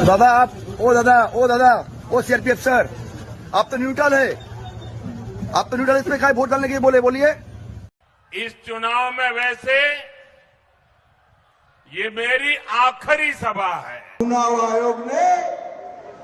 दादा आप ओ CRPF sir, आप तो न्यूट्रल है, इसमें क्या वोट डालने के लिए बोलिए। इस चुनाव में वैसे ये मेरी आखिरी सभा है। चुनाव आयोग ने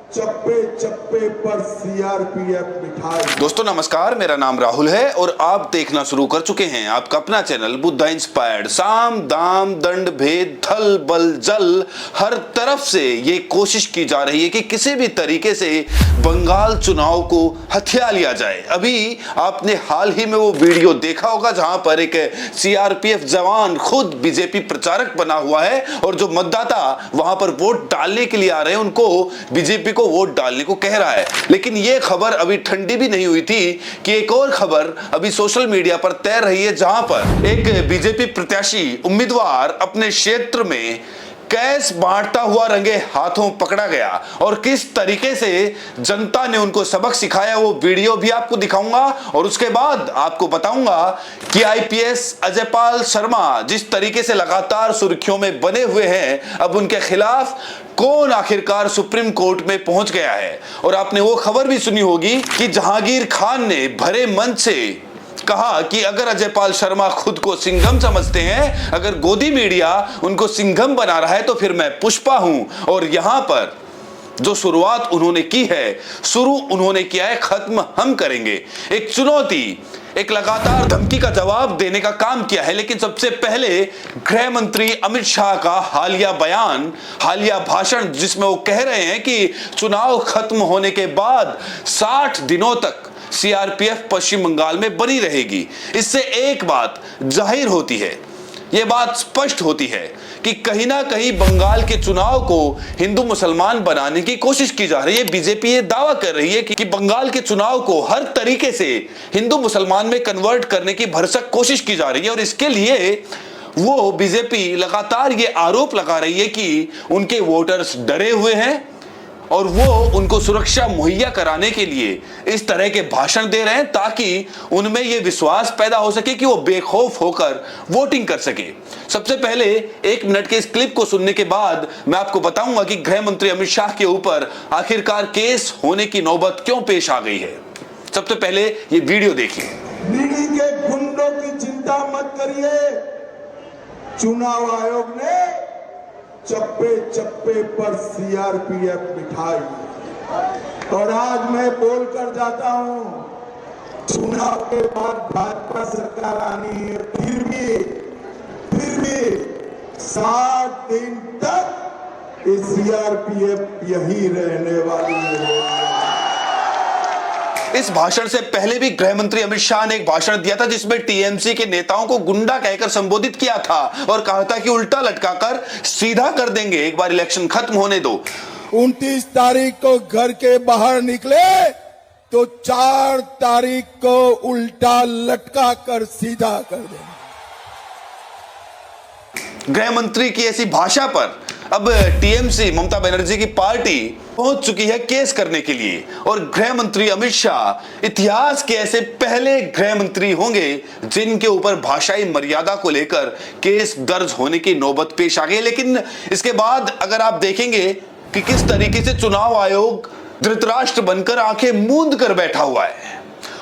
चप्पे चप्पे पर सीआरपीएफ बिठाई। दोस्तों नमस्कार, मेरा नाम राहुल है और आप देखना शुरू कर चुके हैं आपका अपना चैनल बुद्धा इंस्पायर्ड। साम दाम दंड भेद थल बल जल, हर तरफ से ये कोशिश की जा रही है कि किसी भी तरीके से बंगाल चुनाव को हथिया लिया जाए। अभी आपने हाल ही में वो वीडियो देखा होगा जहां पर एक सीआरपीएफ जवान खुद बीजेपी प्रचारक बना हुआ है और जो मतदाता वहां पर वोट डालने के लिए आ रहे हैं उनको बीजेपी को वोट डालने को कह रहा है। लेकिन यह खबर अभी ठंडी भी नहीं हुई थी कि एक और खबर अभी सोशल मीडिया पर तैर रही है, जहां पर एक बीजेपी प्रत्याशी उम्मीदवार अपने क्षेत्र में कैश बांटता हुआ रंगे हाथों पकड़ा गया और किस तरीके से जनता ने उनको सबक सिखाया वो वीडियो भी आपको दिखाऊंगा। और उसके बाद आपको बताऊंगा कि आईपीएस अजयपाल शर्मा जिस तरीके से लगातार सुर्खियों में बने हुए हैं, अब उनके खिलाफ कौन आखिरकार सुप्रीम कोर्ट में पहुंच गया है। और आपने वो खबर भी सुनी होगी कि जहांगीर खान ने भरे मन से कहा कि अगर अजयपाल शर्मा खुद को सिंघम समझते हैं, अगर गोदी मीडिया उनको सिंघम बना रहा है तो फिर मैं पुष्पा हूं। और यहां पर जो शुरुआत उन्होंने की है, शुरू उन्होंने किया है, खत्म हम करेंगे। एक चुनौती, एक लगातार धमकी का जवाब देने का काम किया है। लेकिन सबसे पहले गृह मंत्री अमित शाह का हालिया बयान, हालिया भाषण, जिसमें वो कह रहे हैं कि चुनाव खत्म होने के बाद 60 दिनों तक सीआरपीएफ पश्चिम बंगाल में बनी रहेगी। इससे एक बात जाहिर होती है, यह बात स्पष्ट होती है कि कहीं ना कहीं बंगाल के चुनाव को हिंदू मुसलमान बनाने की कोशिश की जा रही है। बीजेपी ये दावा कर रही है कि बंगाल के चुनाव को हर तरीके से हिंदू मुसलमान में कन्वर्ट करने की भरसक कोशिश की जा रही है। और इसके लिए वो बीजेपी लगातार ये आरोप लगा रही है कि उनके वोटर्स डरे हुए हैं और वो उनको सुरक्षा मुहैया कराने के लिए इस तरह के भाषण दे रहे हैं ताकि उनमें ये विश्वास पैदा हो सके कि वो बेखौफ होकर वोटिंग कर सके। सबसे पहले 1 मिनट के इस क्लिप को सुनने के बाद मैं आपको बताऊंगा कि गृह मंत्री अमित शाह के ऊपर आखिरकार केस होने की नौबत क्यों पेश आ गई है। सबसे पहले ये वीडियो देखिए। ईडी के गुंडों की चिंता मत करिए, चुनाव आयोग ने चप्पे चप्पे पर सीआरपीएफ बिठाई। और आज मैं बोलकर जाता हूं, चुनाव के बाद भाजपा सरकार आनी है, फिर भी 60 दिन तक ये सीआरपीएफ यही रहने वाली है। इस भाषण से पहले भी गृह मंत्री अमित शाह ने एक भाषण दिया था जिसमें टीएमसी के नेताओं को गुंडा कहकर संबोधित किया था और कहा था कि उल्टा लटकाकर सीधा कर देंगे, एक बार इलेक्शन खत्म होने दो। 29 तारीख को घर के बाहर निकले तो 4 तारीख को उल्टा लटका कर सीधा कर देंगे। गृह मंत्री की ऐसी भाषा पर अब टीएमसी, ममता बनर्जी की पार्टी पहुंच चुकी है केस करने के लिए। और गृह मंत्री अमित शाह इतिहास के ऐसे पहले गृह मंत्री होंगे जिनके ऊपर भाषाई मर्यादा को लेकर केस दर्ज होने की नौबत पेश आ गई। लेकिन इसके बाद अगर आप देखेंगे कि किस तरीके से चुनाव आयोग धृतराष्ट्र बनकर आंखें मूंद कर बैठा हुआ है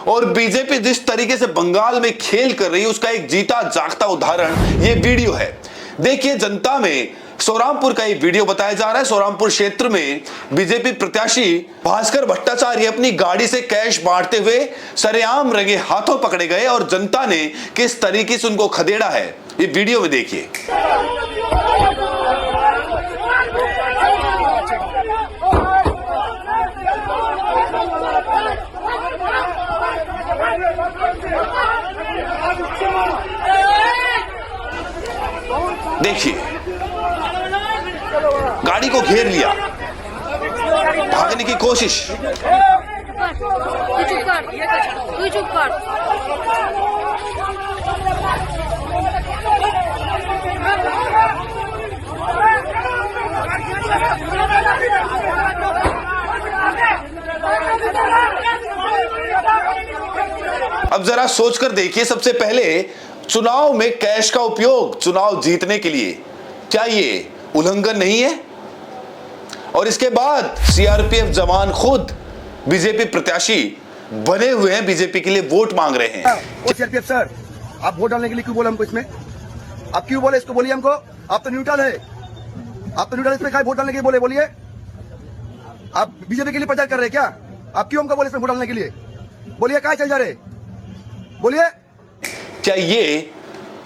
और बीजेपी जिस तरीके से बंगाल में खेल कर रही है, उसका एक जीता जागता उदाहरण ये वीडियो है। देखिए, जनता में सोरामपुर का एक वीडियो बताया जा रहा है। सोरामपुर क्षेत्र में बीजेपी प्रत्याशी भास्कर भट्टाचार्य अपनी गाड़ी से कैश बांटते हुए सरेआम रंगे हाथों पकड़े गए और जनता ने किस तरीके से उनको खदेड़ा है, ये वीडियो में देखिए। देखिए, गाड़ी को घेर लिया, भागने की कोशिश। अब जरा सोचकर देखिए, सबसे पहले चुनाव में कैश का उपयोग चुनाव जीतने के लिए क्या ये उल्लंघन नहीं है? और इसके बाद सीआरपीएफ जवान खुद बीजेपी प्रत्याशी बने हुए हैं, बीजेपी के लिए वोट मांग रहे हैं। ओ सीआरपीएफ सर, आप वोट डालने के लिए क्यों बोले हमको इसमें? आप क्यों बोले इसको? बोलिए हमको। आप तो न्यूट्रल है, आप तो न्यूट्रल, इसमें क्या वोट डालने के लिए बोले? बोलिए। आप बीजेपी के लिए प्रचार कर रहे हैं क्या? आप क्यों हमको बोले इसमें वोट डालने के लिए? बोलिए, क्या चल जा रहे? बोलिए। क्या ये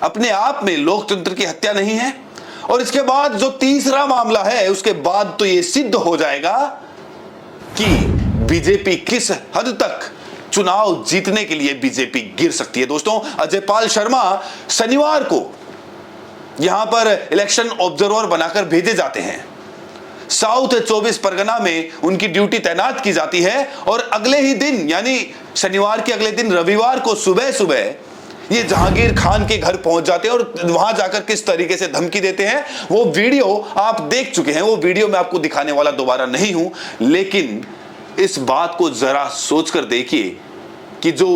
अपने आप में लोकतंत्र की हत्या नहीं है? और इसके बाद जो तीसरा मामला है, उसके बाद तो ये सिद्ध हो जाएगा कि बीजेपी किस हद तक चुनाव जीतने के लिए बीजेपी गिर सकती है। दोस्तों, अजयपाल शर्मा शनिवार को यहां पर इलेक्शन ऑब्जर्वर बनाकर भेजे जाते हैं। साउथ 24 परगना में उनकी ड्यूटी तैनात की जाती है और अगले ही दिन यानी शनिवार के अगले दिन रविवार को सुबह सुबह ये जहांगीर खान के घर पहुंच जाते हैं और वहां जाकर किस तरीके से धमकी देते हैं वो वीडियो आप देख चुके हैं। वो वीडियो मैं आपको दिखाने वाला दोबारा नहीं हूं, लेकिन इस बात को जरा सोचकर देखिए कि जो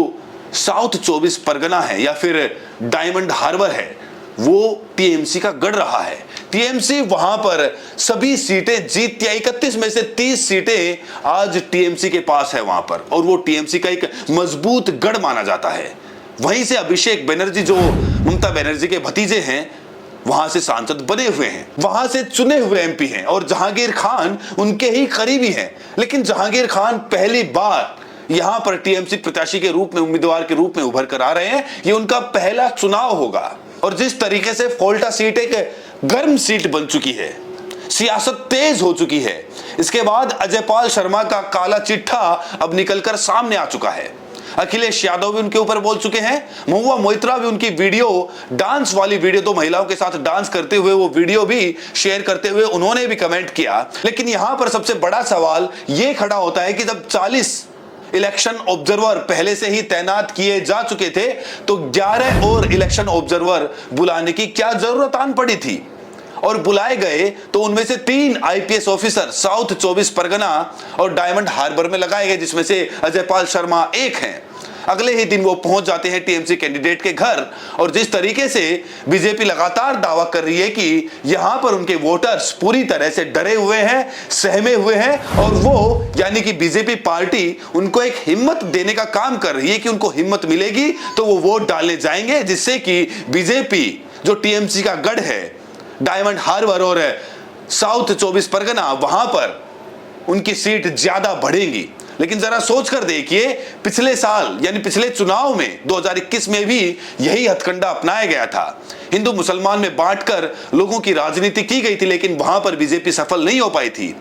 साउथ 24 परगना है या फिर डायमंड हार्बर है, वो टीएमसी का गढ़ रहा है। टीएमसी वहां पर सभी सीटें जीतती है। 31 में से 30 सीटें आज टीएमसी के पास है वहां पर, और वो टीएमसी का एक मजबूत गढ़ माना जाता है। वहीं से अभिषेक बनर्जी जो ममता बनर्जी के भतीजे हैं, वहां से सांसद बने हुए हैं, वहां से चुने हुए एमपी हैं, और जहांगीर खान उनके ही करीबी हैं। लेकिन जहांगीर खान पहली बार यहां पर टीएमसी प्रत्याशी के रूप में, उम्मीदवार के रूप में उभर कर आ रहे हैं। ये उनका पहला चुनाव होगा। और जिस तरीके से फोल्टा सीट एक गर्म सीट बन चुकी है, सियासत तेज हो चुकी है, इसके बाद अजयपाल शर्मा का काला चिट्ठा अब निकलकर सामने आ चुका है। अखिलेश यादव भी उनके ऊपर बोल चुके हैं। महुआ मोइत्रा भी उनकी वीडियो, डांस वाली वीडियो, तो महिलाओं के साथ डांस करते हुए वो वीडियो भी शेयर करते हुए उन्होंने भी कमेंट किया। लेकिन यहां पर सबसे बड़ा सवाल यह खड़ा होता है कि जब 40 इलेक्शन ऑब्जर्वर पहले से ही तैनात किए जा चुके थे, तो 11 और इलेक्शन ऑब्जर्वर बुलाने की क्या जरूरत आन पड़ी थी? और बुलाए गए तो उनमें से 3 आईपीएस ऑफिसर साउथ 24 परगना और डायमंड हार्बर में लगाए गए, जिसमें से अजयपाल शर्मा एक हैं। अगले ही दिन वो पहुंच जाते हैं टीएमसी कैंडिडेट के घर, और जिस तरीके से बीजेपी लगातार दावा कर रही है कि यहां पर उनके वोटर्स पूरी तरह से डरे हुए हैं, सहमे हुए हैं, और वो यानी कि बीजेपी पार्टी उनको एक हिम्मत देने का काम कर रही है कि उनको हिम्मत मिलेगी तो वो वोट डालने जाएंगे, जिससे कि बीजेपी जो टीएमसी का गढ़ है डायमंड हार्बर और साउथ 24 परगना, वहां पर उनकी सीट ज्यादा बढ़ेंगी। लेकिन जरा सोचकर देखिए, पिछले साल यानी पिछले चुनाव में 2021 में भी यही हथकंडा अपनाया गया था। हिंदू मुसलमान में बांटकर लोगों की राजनीति की गई थी, लेकिन वहां पर बीजेपी सफल नहीं हो पाई थी।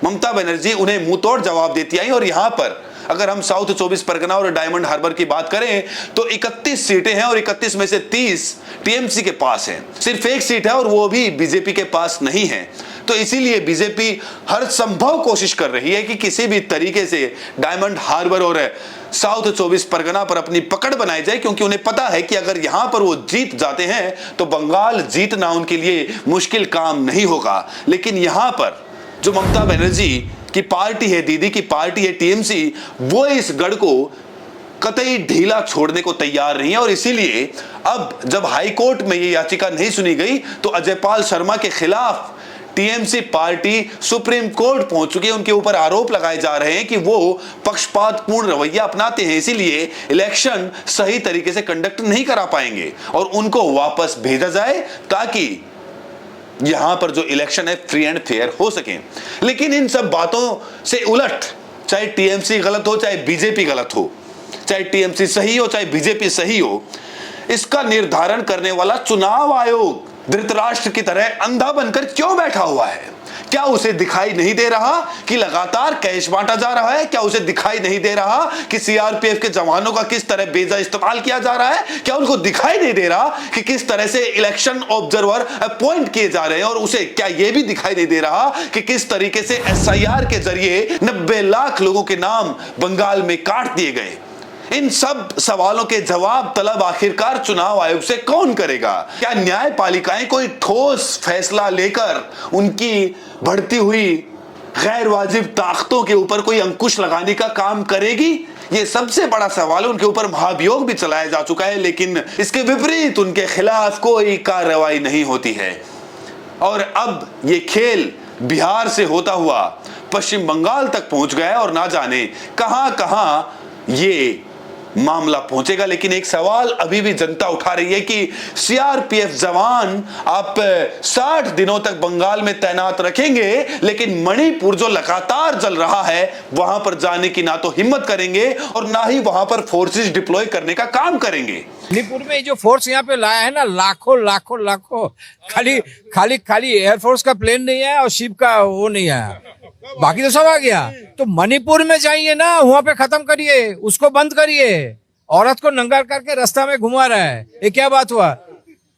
ममता बनर्जी उन्हें मुंह तोड़ जवाब देती आई, और यहां पर अगर हम साउथ 24 परगना और डायमंड हार्बर की बात करें तो 31 सीटें हैं, और 31 में से 30 टीएमसी के पास हैं। सिर्फ एक सीट है और वो भी बीजेपी के पास नहीं है। तो इसीलिए बीजेपी हर संभव कोशिश कर रही है कि किसी भी तरीके से डायमंड हार्बर और साउथ 24 परगना पर अपनी पकड़ बनाई जाए, क्योंकि उन्हें पता है कि अगर यहां पर वो जीत जाते हैं तो बंगाल जीतना उनके लिए मुश्किल काम नहीं होगा। लेकिन यहां पर जो ममता बनर्जी की पार्टी है, दीदी की पार्टी है टीएमसी, वो इस गढ़ को कतई ढीला छोड़ने को तैयार नहीं है। और इसीलिए अब जब हाई कोर्ट में ये याचिका नहीं सुनी गई तो अजयपाल शर्मा के खिलाफ टीएमसी पार्टी सुप्रीम कोर्ट पहुंच चुकी है। उनके ऊपर आरोप लगाए जा रहे हैं कि वो पक्षपातपूर्ण रवैया अपनाते हैं, इसीलिए इलेक्शन सही तरीके से कंडक्ट नहीं करा पाएंगे और उनको वापस भेजा जाए ताकि यहां पर जो इलेक्शन है फ्री एंड फेयर हो सके। लेकिन इन सब बातों से उलट, चाहे टीएमसी गलत हो चाहे बीजेपी गलत हो, चाहे टीएमसी सही हो चाहे बीजेपी सही हो, इसका निर्धारण करने वाला चुनाव आयोग धृतराष्ट्र की तरह अंधा बनकर क्यों बैठा हुआ है? क्या उसे दिखाई नहीं दे रहा कि लगातार कैश बांटा जा रहा है? क्या उसे दिखाई नहीं दे रहा कि सीआरपीएफ के जवानों का किस तरह बेजा इस्तेमाल किया जा रहा है? क्या उनको दिखाई नहीं दे रहा कि किस तरह से इलेक्शन ऑब्जर्वर अपॉइंट किए जा रहे हैं? और उसे क्या यह भी दिखाई नहीं दे रहा कि किस तरीके से एसआईआर के जरिए 90 लाख लोगों के नाम बंगाल में काट दिए गए? इन सब सवालों के जवाब तलब आखिरकार चुनाव आयोग से कौन करेगा? क्या न्यायपालिकाएं कोई ठोस फैसला लेकर उनकी बढ़ती हुई गैर वाजिब ताकतों के ऊपर कोई अंकुश लगाने का काम करेगी? ये सबसे बड़ा सवाल है। उनके ऊपर महाभियोग भी चलाया जा चुका है, लेकिन इसके विपरीत उनके खिलाफ कोई कार्रवाई नहीं होती है। और अब ये खेल बिहार से होता हुआ पश्चिम बंगाल तक पहुंच गया और ना जाने कहां कहां ये मामला पहुंचेगा। लेकिन एक सवाल अभी भी जनता उठा रही है कि सीआरपीएफ जवान आप 60 दिनों तक बंगाल में तैनात रखेंगे, लेकिन मणिपुर जो लगातार जल रहा है वहां पर जाने की ना तो हिम्मत करेंगे और ना ही वहां पर फोर्सेस डिप्लॉय करने का काम करेंगे। मणिपुर में जो फोर्स यहाँ पे लाया है ना, लाखों खाली एयरफोर्स का प्लेन नहीं है और शिप का वो नहीं है, बाकी तो सब आ गया। तो मणिपुर में जाइए ना, वहां पे खत्म करिए, उसको बंद करिए। औरत को नंगा करके रास्ता में घुमा रहा है, ये क्या बात हुआ?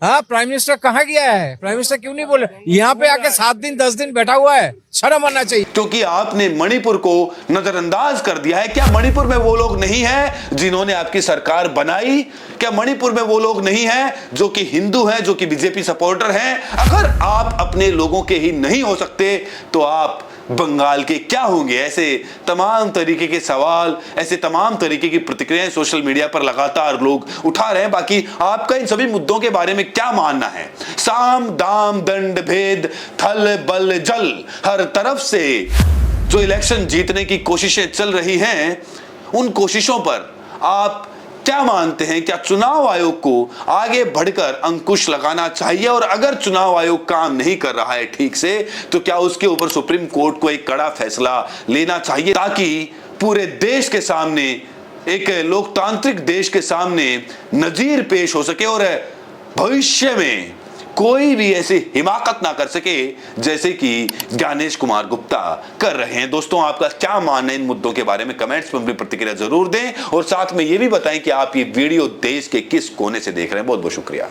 हाँ, प्राइम मिनिस्टर कहाँ गया है? प्राइम मिनिस्टर क्यों नहीं बोले? यहाँ पे आके 7 दिन 10 दिन बैठा हुआ है, शर्म आना चाहिए। क्योंकि आपने मणिपुर को नजरअंदाज कर दिया है। क्या मणिपुर में वो लोग नहीं हैं जिन्होंने आपकी सरकार बनाई? क्या मणिपुर में वो लोग नहीं हैं जो कि हिंदू हैं, जो कि बीजेपी सपोर्टर हैं? अगर आप अपने लोगों के ही नहीं हो सकते तो आप बंगाल के क्या होंगे? ऐसे तमाम तरीके के सवाल, ऐसे तमाम तरीके की प्रतिक्रियाएं सोशल मीडिया पर लगातार लोग उठा रहे हैं। बाकी आपका इन सभी मुद्दों के बारे में क्या मानना है? साम दाम दंड भेद थल बल जल, हर तरफ से जो इलेक्शन जीतने की कोशिशें चल रही हैं, उन कोशिशों पर आप क्या मानते हैं? क्या चुनाव आयोग को आगे बढ़कर अंकुश लगाना चाहिए? और अगर चुनाव आयोग काम नहीं कर रहा है ठीक से, तो क्या उसके ऊपर सुप्रीम कोर्ट को एक कड़ा फैसला लेना चाहिए, ताकि पूरे देश के सामने, एक लोकतांत्रिक देश के सामने नजीर पेश हो सके और भविष्य में कोई भी ऐसी हिमाकत ना कर सके जैसे कि ज्ञानेश कुमार गुप्ता कर रहे हैं। दोस्तों, आपका क्या मानना है इन मुद्दों के बारे में? कमेंट्स में अपनी प्रतिक्रिया जरूर दें और साथ में यह भी बताएं कि आप ये वीडियो देश के किस कोने से देख रहे हैं। बहुत बहुत शुक्रिया।